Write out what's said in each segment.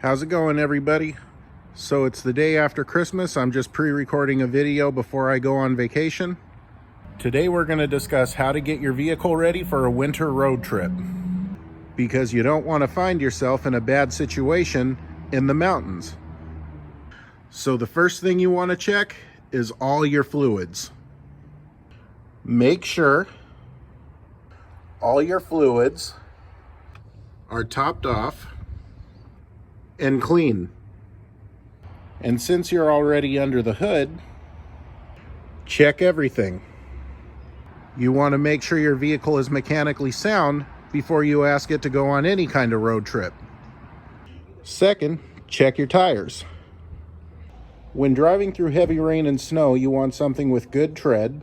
How's it going, everybody? So it's the day after Christmas. I'm just pre-recording a video before I go on vacation. Today we're going to discuss how to get your vehicle ready for a winter road trip, because you don't want to find yourself in a bad situation in the mountains. So the first thing you want to check is all your fluids. Make sure all your fluids are topped off and clean. And since you're already under the hood, check everything. You want to make sure your vehicle is mechanically sound before you ask it to go on any kind of road trip. Second, check your tires. When driving through heavy rain and snow, you want something with good tread,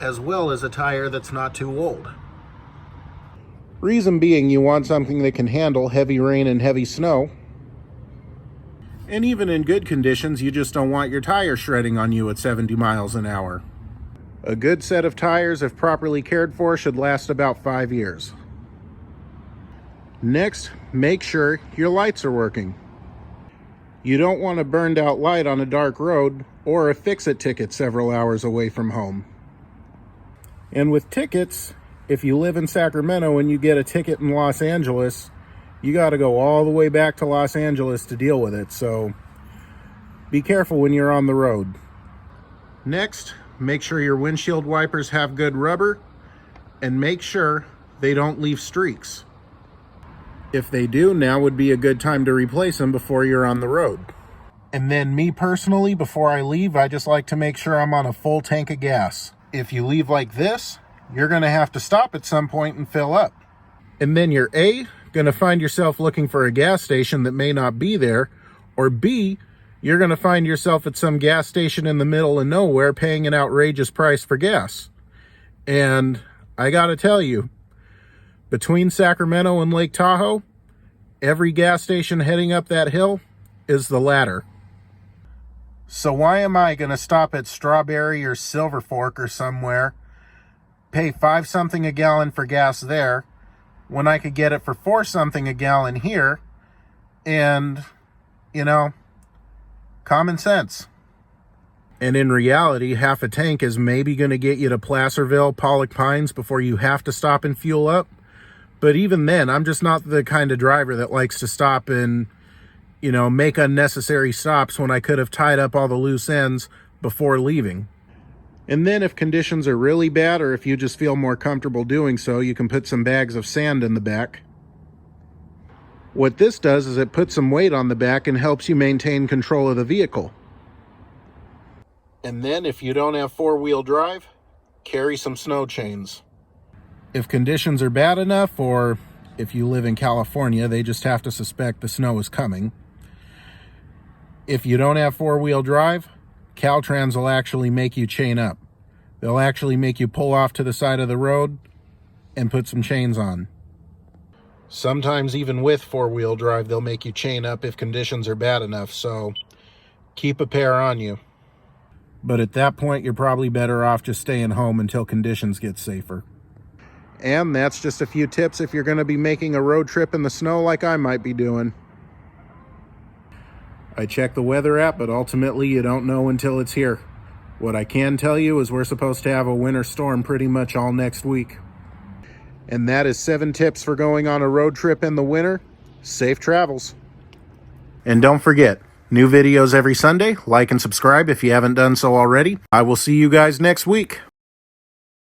as well as a tire that's not too old. Reason being, you want something that can handle heavy rain and heavy snow. And even in good conditions, you just don't want your tire shredding on you at 70 miles an hour. A good set of tires, if properly cared for, should last about 5 years. Next, make sure your lights are working. You don't want a burned out light on a dark road or a fix-it ticket several hours away from home. And with tickets, if you live in Sacramento and you get a ticket in Los Angeles, you got to go all the way back to Los Angeles to deal with it, so be careful when you're on the road. Next, make sure your windshield wipers have good rubber, and make sure they don't leave streaks. If they do, now would be a good time to replace them before you're on the road. And then me personally, before I leave, I just like to make sure I'm on a full tank of gas. If you leave like this, you're going to have to stop at some point and fill up. And then you're A, going to find yourself looking for a gas station that may not be there, or B, you're going to find yourself at some gas station in the middle of nowhere paying an outrageous price for gas. And I got to tell you, between Sacramento and Lake Tahoe, every gas station heading up that hill is the latter. So why am I going to stop at Strawberry or Silver Fork or somewhere, pay 5 something a gallon for gas there, when I could get it for 4 something a gallon here? And, common sense. And in reality, half a tank is maybe going to get you to Placerville, Pollock Pines before you have to stop and fuel up. But even then, I'm just not the kind of driver that likes to stop and, make unnecessary stops when I could have tied up all the loose ends before leaving. And then if conditions are really bad, or if you just feel more comfortable doing so, you can put some bags of sand in the back. What this does is it puts some weight on the back and helps you maintain control of the vehicle. And then if you don't have 4-wheel drive, carry some snow chains. If conditions are bad enough, or if you live in California, they just have to suspect the snow is coming. If you don't have 4-wheel drive, Caltrans will actually make you chain up. They'll actually make you pull off to the side of the road and put some chains on. Sometimes even with 4-wheel drive, they'll make you chain up if conditions are bad enough, so keep a pair on you. But at that point, you're probably better off just staying home until conditions get safer. And that's just a few tips if you're going to be making a road trip in the snow like I might be doing. I check the weather app, but ultimately you don't know until it's here. What I can tell you is we're supposed to have a winter storm pretty much all next week. And that is 7 tips for going on a road trip in the winter. Safe travels. And don't forget, new videos every Sunday. Like and subscribe if you haven't done so already. I will see you guys next week.